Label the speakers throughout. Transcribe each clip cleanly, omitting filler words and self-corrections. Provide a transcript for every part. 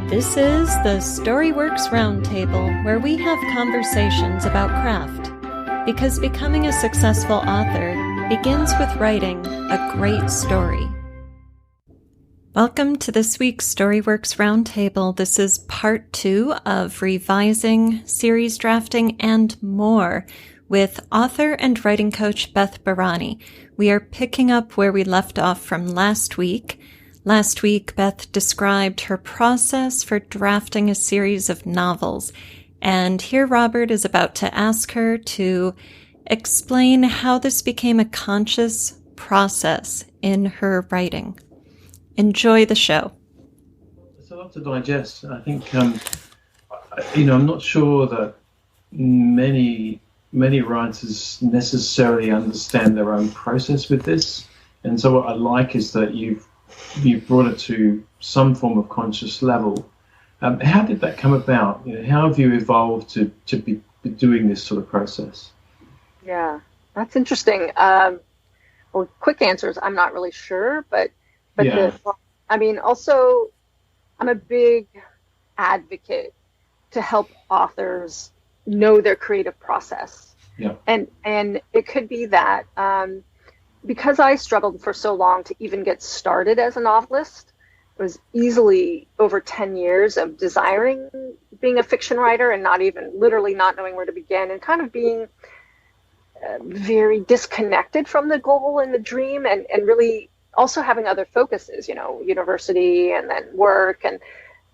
Speaker 1: This is the Storyworks Roundtable, where we have conversations about craft. Because becoming a successful author begins with writing a great story. Welcome to this week's Storyworks Roundtable. This is part 2 of revising, series drafting, and more with author and writing coach Beth Barany. We are picking up where we left off from last week. Last week, Beth described her process for drafting a series of novels, and here Robert is about to ask her to explain how this became a conscious process in her writing. Enjoy the show.
Speaker 2: It's a lot to digest. I think, I'm not sure that many writers necessarily understand their own process with this, and so what I like is that you've brought it to some form of conscious level. How did that come about? How have you evolved to be doing this sort of process?
Speaker 3: Yeah, that's interesting. Well, quick answers, I'm not really sure, but yeah. Also, I'm a big advocate to help authors know their creative process.
Speaker 2: Yeah.
Speaker 3: And it could be that because I struggled for so long to even get started as a novelist, it was easily over 10 years of desiring being a fiction writer and literally not knowing where to begin, and kind of being very disconnected from the goal and the dream, and really also having other focuses, university and then work.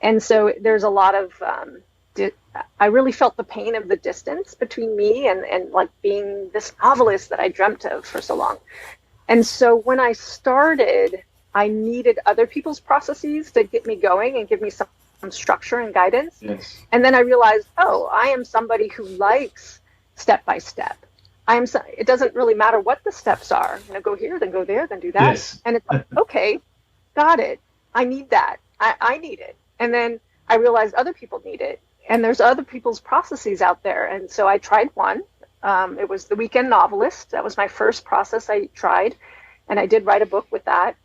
Speaker 3: And so there's a lot of, I really felt the pain of the distance between me and like being this novelist that I dreamt of for so long. And so when I started, I needed other people's processes to get me going and give me some structure and guidance.
Speaker 2: Yes.
Speaker 3: And then I realized, I am somebody who likes step by step. It doesn't really matter what the steps are. Go here, then go there, then do that.
Speaker 2: Yes.
Speaker 3: And it's like, okay, got it. I need that. I need it. And then I realized other people need it. And there's other people's processes out there. And so I tried one. It was The Weekend Novelist. That was my first process I tried. And I did write a book with that,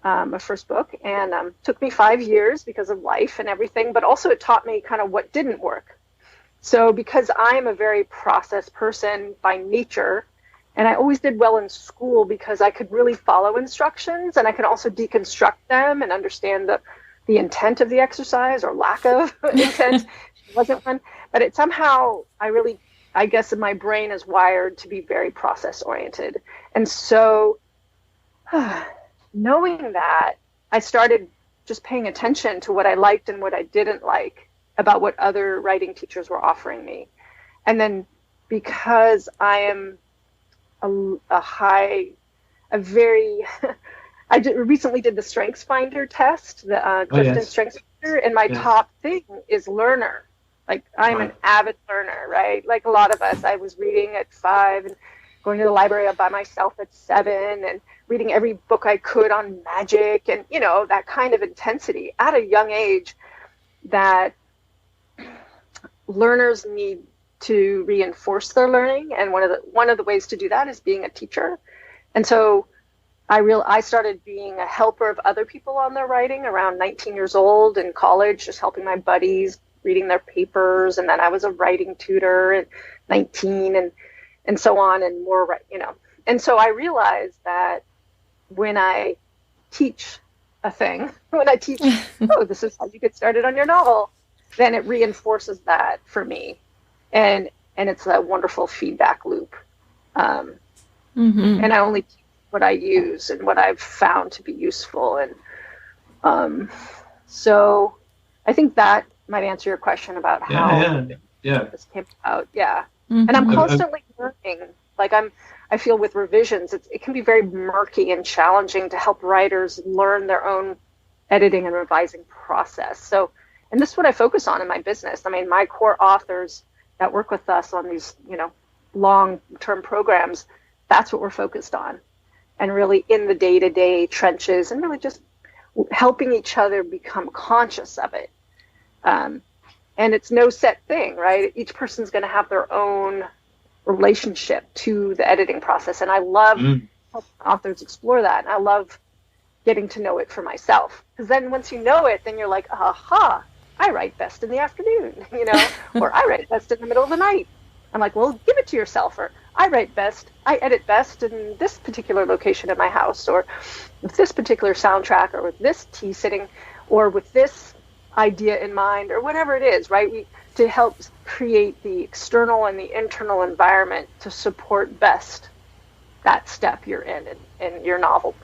Speaker 3: my first book. And took me 5 years because of life and everything. But also it taught me kind of what didn't work. So because I'm a very process person by nature, and I always did well in school because I could really follow instructions, and I could also deconstruct them and understand the intent of the exercise or lack of intent. It wasn't one, but it somehow, I guess my brain is wired to be very process oriented. And so knowing that, I started just paying attention to what I liked and what I didn't like about what other writing teachers were offering me. And then because I am I recently did the Strengths Finder test, the Clifton Strengths Finder, and my top thing is learner. Like, I'm an avid learner, right? Like a lot of us, I was reading at 5 and going to the library by myself at 7 and reading every book I could on magic and, that kind of intensity at a young age that learners need to reinforce their learning. And one of the ways to do that is being a teacher. And so I started being a helper of other people on their writing around 19 years old in college, just helping my buddies, reading their papers. And then I was a writing tutor at 19 and so on and more, And so I realized that when I teach a thing, this is how you get started on your novel, then it reinforces that for me. And it's a wonderful feedback loop. And I only teach what I use and what I've found to be useful. And so I think that might answer your question about how this came about. Yeah. And I'm constantly learning. Like I feel with revisions, it can be very murky and challenging to help writers learn their own editing and revising process. And this is what I focus on in my business. I mean, my core authors that work with us on these, long-term programs, that's what we're focused on. And really in the day-to-day trenches and really just helping each other become conscious of it. And it's no set thing, right? Each person's going to have their own relationship to the editing process. And I love helping authors explore that. And I love getting to know it for myself. Because then once you know it, then you're like, aha, I write best in the afternoon, or I write best in the middle of the night. I'm like, well, give it to yourself. Or I edit best in this particular location in my house, or with this particular soundtrack, or with this tea sitting, or with this idea in mind, or whatever it is, right? To help create the external and the internal environment to support best that step you're in your novel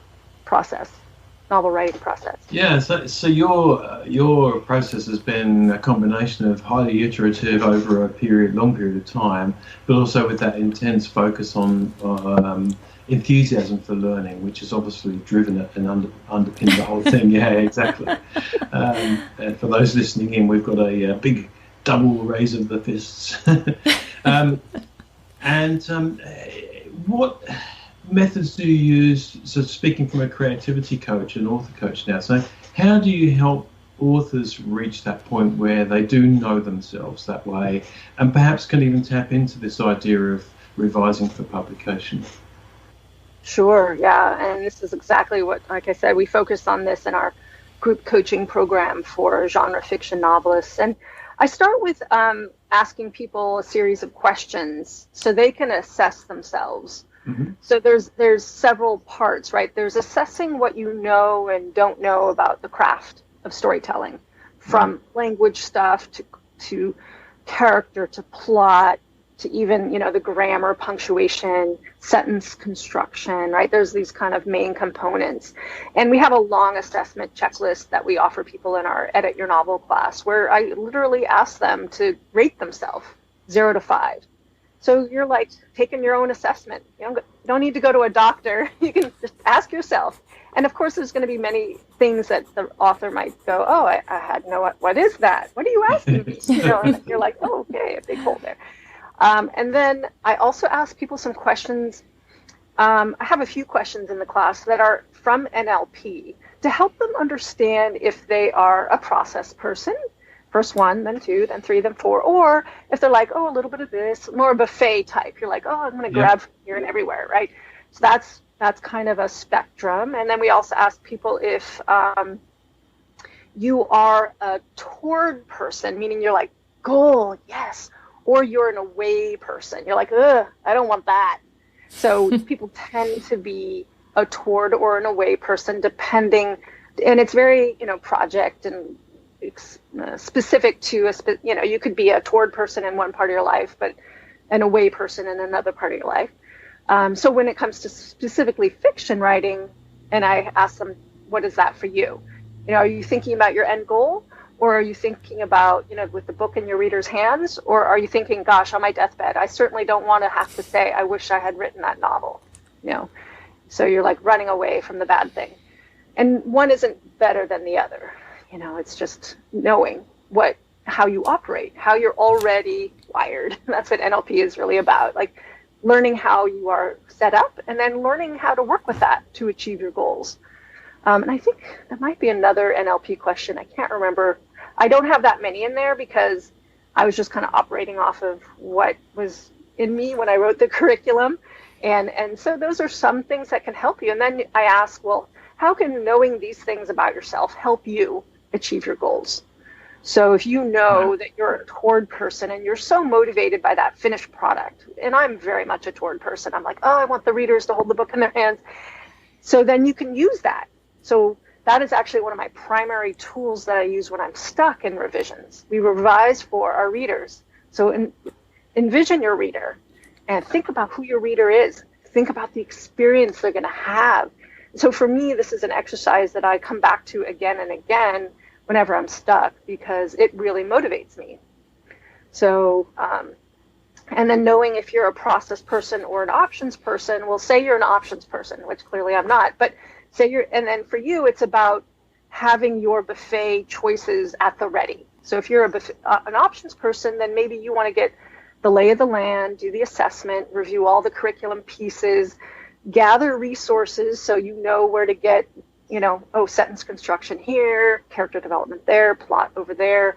Speaker 3: writing process.
Speaker 2: Yeah, so your process has been a combination of highly iterative over a long period of time, but also with that intense focus on enthusiasm for learning, which has obviously driven it and underpinned the whole thing. Yeah, exactly. And for those listening in, we've got a big double raise of the fists. What methods do you use? So speaking from a creativity coach and author coach now, so how do you help authors reach that point where they do know themselves that way and perhaps can even tap into this idea of revising for publication?
Speaker 3: Sure, yeah, and this is exactly what, like I said, we focus on this in our group coaching program for genre fiction novelists. And I start with asking people a series of questions so they can assess themselves. Mm-hmm. So there's several parts, right? There's assessing what you know and don't know about the craft of storytelling, from language stuff to character to plot to even, the grammar, punctuation, sentence construction, right? There's these kind of main components. And we have a long assessment checklist that we offer people in our Edit Your Novel class, where I literally ask them to rate themselves 0 to 5. So you're like taking your own assessment. You don't need to go to a doctor. You can just ask yourself. And of course, there's going to be many things that the author might go, oh, I had no, what is that? What are you asking me? And you're like, oh, okay, a big hole there. And then I also ask people some questions. I have a few questions in the class that are from NLP to help them understand if they are a process person. First 1, then 2, then 3, then 4. Or if they're like, oh, a little bit of this, more a buffet type. You're like, oh, I'm going to grab from here and everywhere, right? So that's kind of a spectrum. And then we also ask people if you are a toward person, meaning you're like, goal, yes. Or you're an away person. You're like, ugh, I don't want that. So people tend to be a toward or an away person, depending, and it's very, project and specific to you could be a toward person in one part of your life, but an away person in another part of your life. So when it comes to specifically fiction writing, and I ask them, what is that for you? Are you thinking about your end goal? Or are you thinking about, with the book in your reader's hands? Or are you thinking, gosh, on my deathbed, I certainly don't want to have to say, I wish I had written that novel, So you're like running away from the bad thing. And one isn't better than the other. It's just knowing how you operate, how you're already wired. That's what NLP is really about. Like learning how you are set up and then learning how to work with that to achieve your goals. And I think there might be another NLP question. I can't remember. I don't have that many in there because I was just kind of operating off of what was in me when I wrote the curriculum. And so those are some things that can help you. And then I ask, well, how can knowing these things about yourself help you achieve your goals? So if you know that you're a toward person and you're so motivated by that finished product, and I'm very much a toward person. I'm like, oh, I want the readers to hold the book in their hands. So then you can use that. So that is actually one of my primary tools that I use when I'm stuck in revisions. We revise for our readers. So envision your reader and think about who your reader is. Think about the experience they're going to have. So for me, this is an exercise that I come back to again and again whenever I'm stuck because it really motivates me. So, and then knowing if you're a process person or an options person, well, say you're an options person, which clearly I'm not, but and then for you, it's about having your buffet choices at the ready. So if you're an options person, then maybe you want to get the lay of the land, do the assessment, review all the curriculum pieces, gather resources so you know where to get, sentence construction here, character development there, plot over there,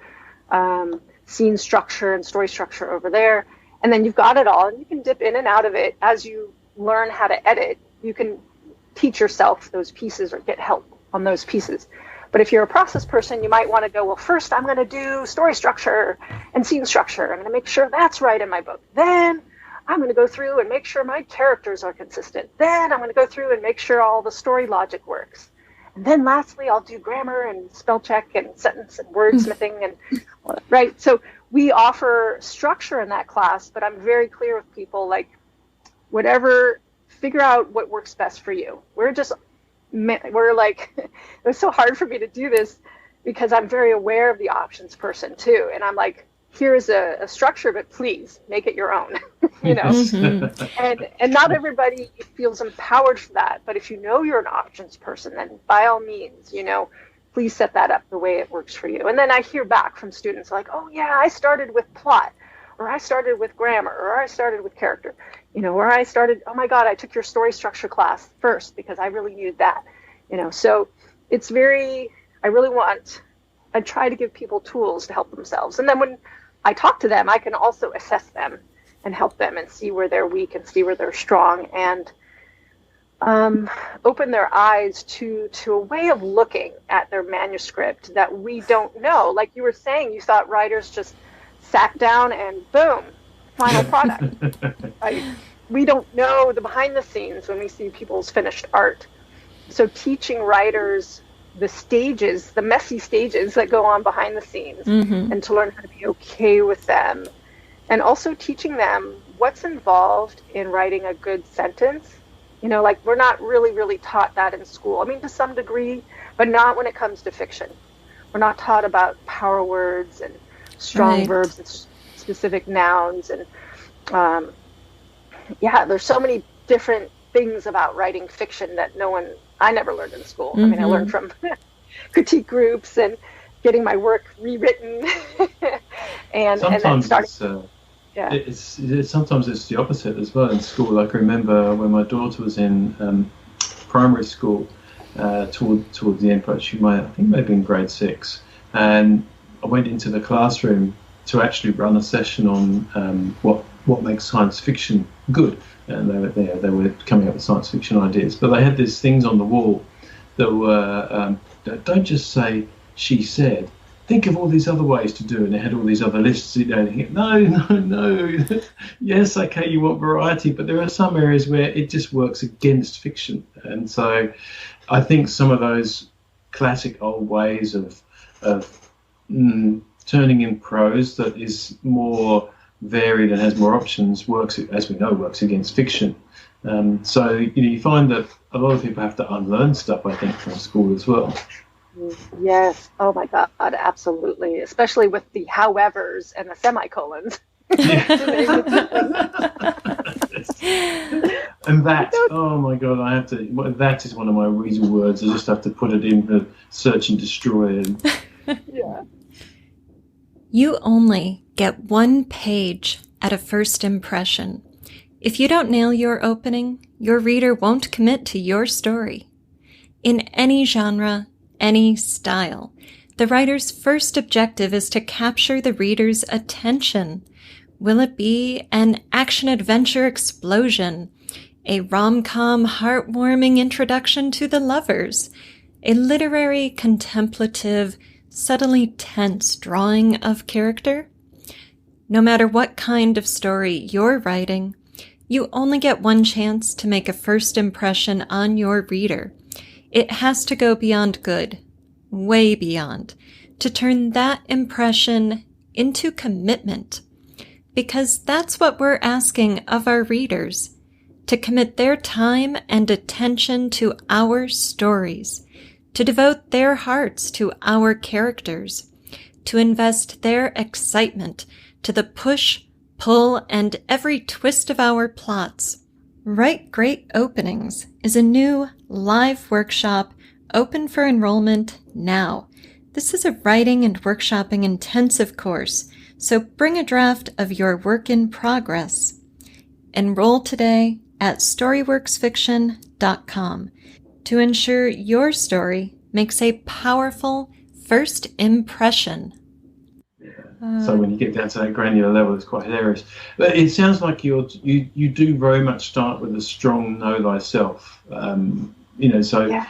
Speaker 3: scene structure and story structure over there. And then you've got it all, and you can dip in and out of it as you learn how to edit. You can teach yourself those pieces or get help on those pieces. But if you're a process person, you might want to go, well, first I'm going to do story structure and scene structure. I'm going to make sure that's right in my book. Then I'm going to go through and make sure my characters are consistent. Then I'm going to go through and make sure all the story logic works. And then lastly, I'll do grammar and spell check and sentence and wordsmithing. And right. So we offer structure in that class, but I'm very clear with people, like, whatever, figure out what works best for you. We're like, it was so hard for me to do this because I'm very aware of the options person too. And I'm like, here's a structure, but please make it your own, you know? Mm-hmm. And not everybody feels empowered for that. But if you know you're an options person, then by all means, you know, please set that up the way it works for you. And then I hear back from students like, oh yeah, I started with plot, or I started with grammar, or I started with character, you know, or I started, oh my God, I took your story structure class first because I really needed that, you know? So it's I try to give people tools to help themselves. And then when I talk to them, I can also assess them and help them and see where they're weak and see where they're strong, and open their eyes to a way of looking at their manuscript that we don't know. Like you were saying, you thought writers just sat down and boom, final product. Right? We don't know the behind the scenes when we see people's finished art. So teaching writers the stages, the messy stages that go on behind the scenes, mm-hmm. and to learn how to be okay with them. And also teaching them what's involved in writing a good sentence. You know, like we're not really taught that in school. I mean, to some degree, but not when it comes to fiction. We're not taught about power words and strong verbs and specific nouns. And there's so many different things about writing fiction that I never learned in school. Mm-hmm. I mean, I learned from critique groups and getting my work rewritten. and then starting.
Speaker 2: Sometimes it's the opposite as well in school. Like I remember when my daughter was in primary school, towards the end, but I think maybe in grade 6, and I went into the classroom to actually run a session on what makes science fiction good. And they were coming up with science fiction ideas, but they had these things on the wall that were don't just say she said. Think of all these other ways to do it. And they had all these other lists. You know, no. Yes, okay, you want variety, but there are some areas where it just works against fiction. And so I think some of those classic old ways of turning in prose that is more varied and has more options works, as we know, works against fiction. So you find that a lot of people have to unlearn stuff, I think, from school as well.
Speaker 3: Yes. Oh my God, absolutely. Especially with the howevers and the semicolons.
Speaker 2: And that, oh my God, that is one of my weasel words. I just have to put it in the search and destroy.
Speaker 3: Yeah.
Speaker 1: You only get one page at a first impression. If you don't nail your opening, your reader won't commit to your story. In any genre, any style, the writer's first objective is to capture the reader's attention. Will it be an action-adventure explosion, a rom-com heartwarming introduction to the lovers, a literary, contemplative, subtly tense drawing of character? No matter what kind of story you're writing, you only get one chance to make a first impression on your reader. It has to go beyond good, way beyond, to turn that impression into commitment. Because that's what we're asking of our readers, to commit their time and attention to our stories, to devote their hearts to our characters, to invest their excitement to the push, pull, and every twist of our plots. Write Great Openings is a new live workshop open for enrollment now. This is a writing and workshopping intensive course, so bring a draft of your work in progress. Enroll today at storyworksfiction.com to ensure your story makes a powerful first impression.
Speaker 2: So when you get down to that granular level, it's quite hilarious. But it sounds like you do very much start with a strong know thyself So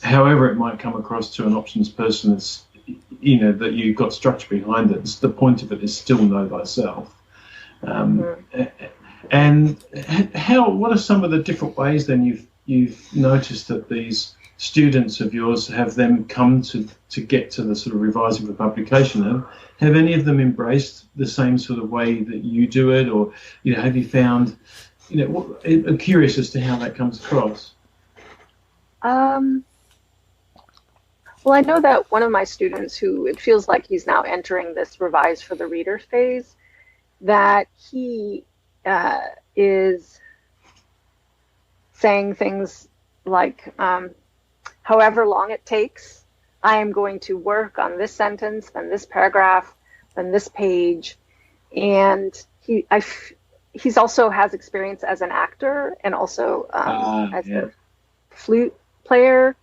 Speaker 2: however it might come across to an options person, it's, that you've got structure behind it. The point of it is still know thyself. And what are some of the different ways then you've noticed that these students of yours have them come to get to the sort of revising for publication? And have any of them embraced the same sort of way that you do it, or have you found? I'm curious as to how that comes across.
Speaker 3: Well, I know that one of my students, who it feels like he's now entering this revise for the reader phase, that he is saying things like, however long it takes, I am going to work on this sentence, then this paragraph, then this page. And he's also has experience as an actor and also as a flute player.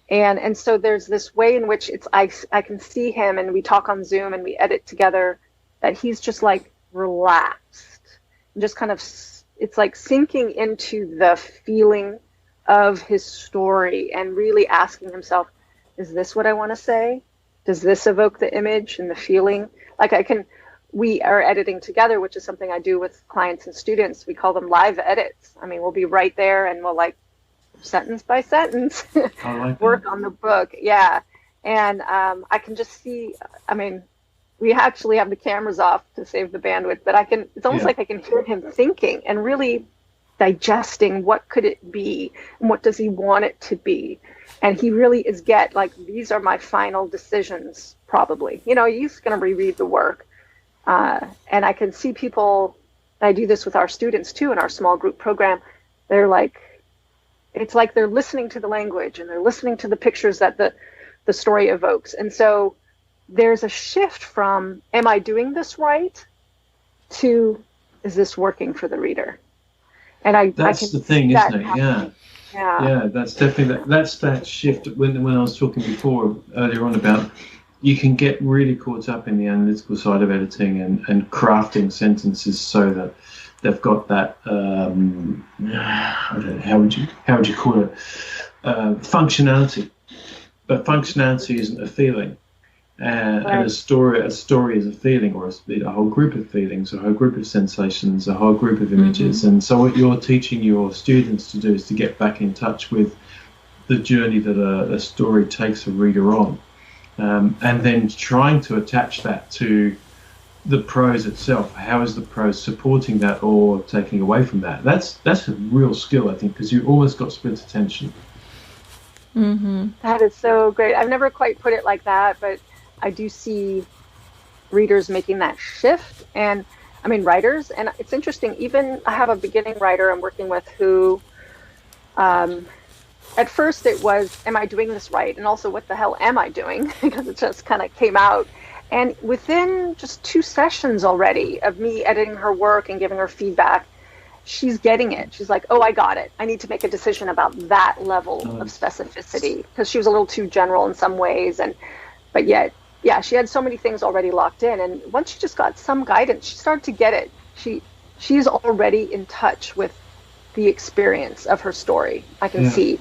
Speaker 3: And so there's this way in which I can see him, and we talk on Zoom and we edit together, that he's just like relaxed and just kind of, it's like sinking into the feeling of his story and really asking himself, is this what I want to say? Does this evoke the image and the feeling? Like we are editing together, which is something I do with clients and students. We call them live edits. I mean, we'll be right there and we'll like sentence by sentence work on the book. Yeah. And I can just see, I mean, we actually have the cameras off to save the bandwidth, but it's almost like I can hear him thinking and really digesting what could it be and what does he want it to be. And he really is these are my final decisions, probably. He's going to reread the work. And I can see people, I do this with our students too in our small group program. They're like, it's like they're listening to the language and they're listening to the pictures that the story evokes. And so there's a shift from, am I doing this right, to, is this working for the reader? And
Speaker 2: that's the thing, isn't it? Yeah, that's definitely that's that shift. When I was talking before earlier on about, you can get really caught up in the analytical side of editing and crafting sentences so that they've got that I don't know, how would you call it, functionality, but functionality isn't a feeling. And a story is a feeling, or a whole group of feelings, a whole group of sensations, a whole group of images. And so what you're teaching your students to do is to get back in touch with the journey that a story takes a reader on, and then trying to attach that to the prose itself. How is the prose supporting that or taking away from that? That's a real skill, I think, because you almost got split attention.
Speaker 3: That is so great. I've never quite put it like that, but I do see readers making that shift, and I mean writers. And it's interesting, even I have a beginning writer I'm working with who at first it was, am I doing this right? And also, what the hell am I doing? Because it just kind of came out. And within just 2 sessions already of me editing her work and giving her feedback, she's getting it. She's like, oh, I got it. I need to make a decision about that level of specificity, because she was a little too general in some ways. But yet, yeah, she had so many things already locked in. And once she just got some guidance, she started to get it. She's already in touch with the experience of her story. I can see,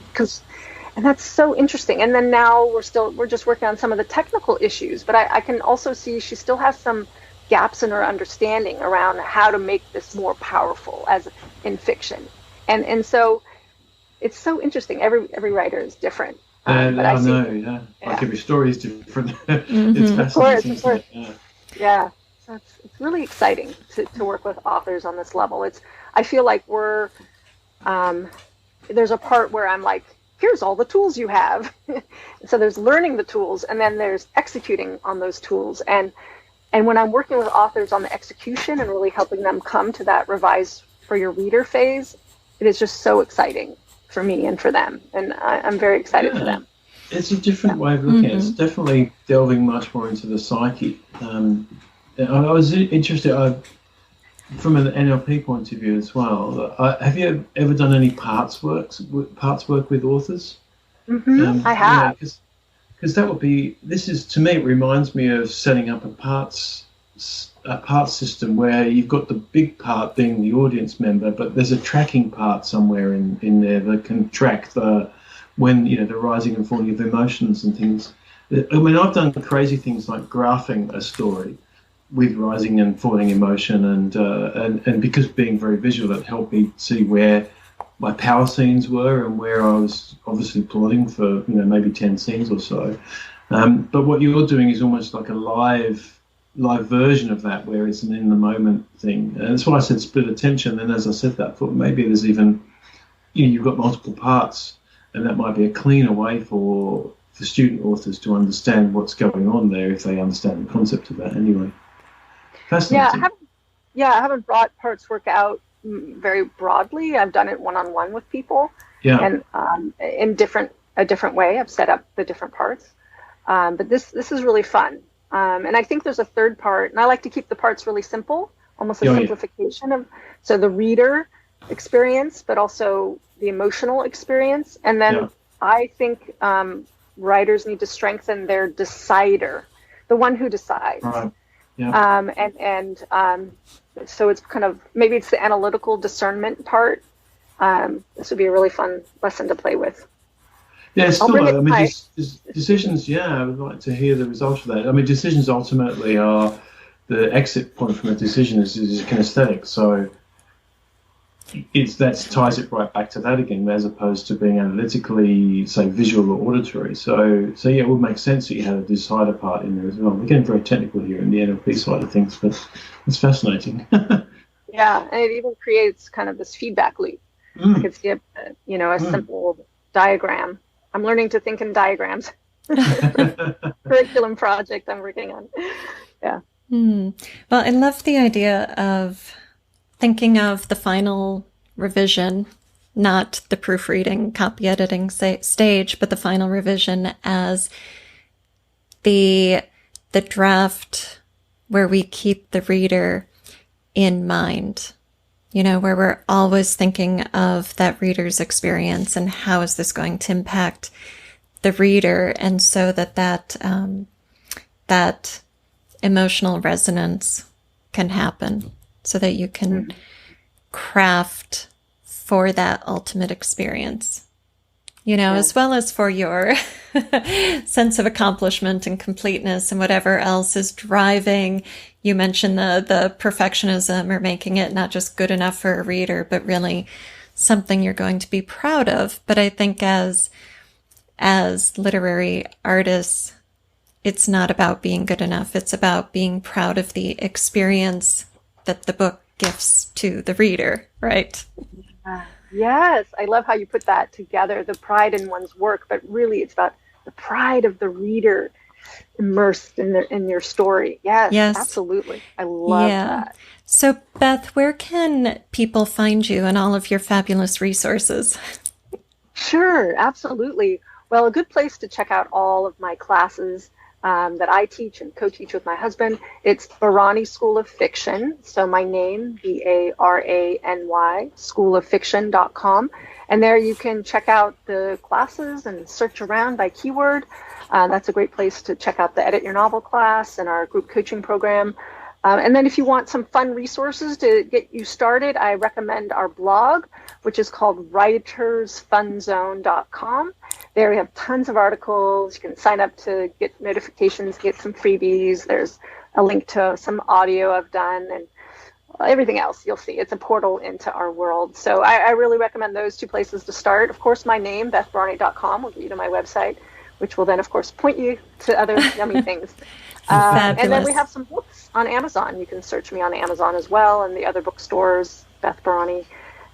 Speaker 3: and that's so interesting. And then now we're just working on some of the technical issues, but I can also see she still has some gaps in her understanding around how to make this more powerful as in fiction. And so it's so interesting. Every writer is different.
Speaker 2: Like every story is different. It's fascinating.
Speaker 3: Of course. Yeah. So it's really exciting to work with authors on this level. I feel like there's a part where I'm like, here's all the tools you have. So there's learning the tools, and then there's executing on those tools. And when I'm working with authors on the execution and really helping them come to that revise for your reader phase, it is just so exciting for me and for them. And I'm very excited for them.
Speaker 2: It's a different way of looking at it. It's definitely delving much more into the psyche. I was interested from an NLP point of view as well. Have you ever done any parts work with authors?
Speaker 3: I have.
Speaker 2: Because that would be. To me, it reminds me of setting up a parts system where you've got the big part being the audience member, but there's a tracking part somewhere in there that can track the when, the rising and falling of emotions and things. I mean, I've done crazy things like graphing a story with rising and falling emotion, and because being very visual, it helped me see where my power scenes were and where I was obviously plotting for, maybe 10 scenes or so. But what you're doing is almost like a live version of that, where it's an in the moment thing. And that's why I said split attention. And as I said that, I thought maybe there's even, you've got multiple parts, and that might be a cleaner way for student authors to understand what's going on there if they understand the concept of that anyway. Fascinating.
Speaker 3: I haven't brought parts work out very broadly. I've done it one-on-one with people, and in a different way. I've set up the different parts, but this is really fun. And I think there's a third part, and I like to keep the parts really simple, almost a simplification of the reader experience, but also the emotional experience. And then I think writers need to strengthen their decider, the one who decides.
Speaker 2: Right. Yeah.
Speaker 3: So it's kind of, maybe it's the analytical discernment part. This would be a really fun lesson to play with.
Speaker 2: Yeah, decisions, I would like to hear the result of that. I mean, decisions ultimately are, the exit point from a decision is kinesthetic. So that ties it right back to that again, as opposed to being analytically, say, visual or auditory. So it would make sense that you had a decider part in there as well. We're getting very technical here in the NLP side of things, but it's fascinating.
Speaker 3: Yeah, and it even creates kind of this feedback loop. I could see a simple diagram. I'm learning to think in diagrams. Curriculum project I'm working on. Yeah.
Speaker 1: Well, I love the idea of thinking of the final revision, not the proofreading, copy editing stage, but the final revision as the draft where we keep the reader in mind, where we're always thinking of that reader's experience and how is this going to impact the reader, and so that emotional resonance can happen, so that you can craft for that ultimate experience, as well as for your sense of accomplishment and completeness and whatever else is driving. You mentioned the perfectionism, or making it not just good enough for a reader, but really something you're going to be proud of. But I think as literary artists, it's not about being good enough. It's about being proud of the experience that the book gives to the reader, right?
Speaker 3: Yes, I love how you put that together, the pride in one's work, but really it's about the pride of the reader immersed in your story. Yes, absolutely. I love that.
Speaker 1: So Beth, where can people find you and all of your fabulous resources?
Speaker 3: Sure, absolutely. Well, a good place to check out all of my classes that I teach and co-teach with my husband, it's Barany School of Fiction. So my name, Barany, schooloffiction.com. And there you can check out the classes and search around by keyword. That's a great place to check out the Edit Your Novel class and our group coaching program. And then if you want some fun resources to get you started, I recommend our blog, which is called writersfunzone.com. There we have tons of articles. You can sign up to get notifications, get some freebies. There's a link to some audio I've done and everything else. You'll see it's a portal into our world. So I really recommend those two places to start. Of course, my name, bethbarany.com, will get you to my website, which will then, of course, point you to other yummy things. And then we have some books on Amazon. You can search me on Amazon as well, and the other bookstores, Beth Barany,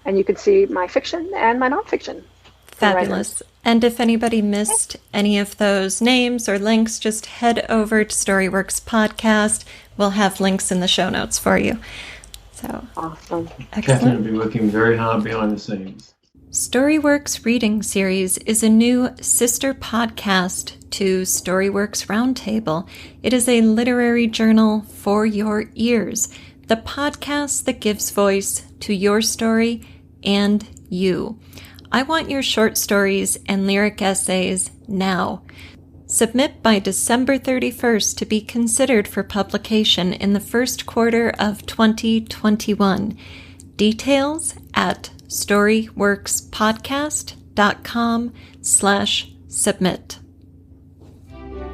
Speaker 3: and you can see my fiction and my nonfiction.
Speaker 1: Fabulous. And if anybody missed any of those names or links, just head over to Storyworks Podcast. We'll have links in the show notes for you. So
Speaker 3: awesome.
Speaker 2: Catherine will be working very hard behind the scenes.
Speaker 1: Storyworks Reading Series is a new sister podcast to Storyworks Roundtable. It is a literary journal for your ears, the podcast that gives voice to your story and you. I want your short stories and lyric essays now. Submit by December 31st to be considered for publication in the first quarter of 2021. Details at storyworkspodcast.com. storyworks.com/submit.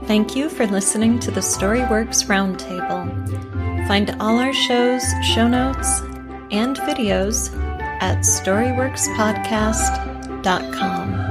Speaker 1: Thank you for listening to the Storyworks Roundtable. Find all our shows, show notes, and videos at storyworkspodcast.com.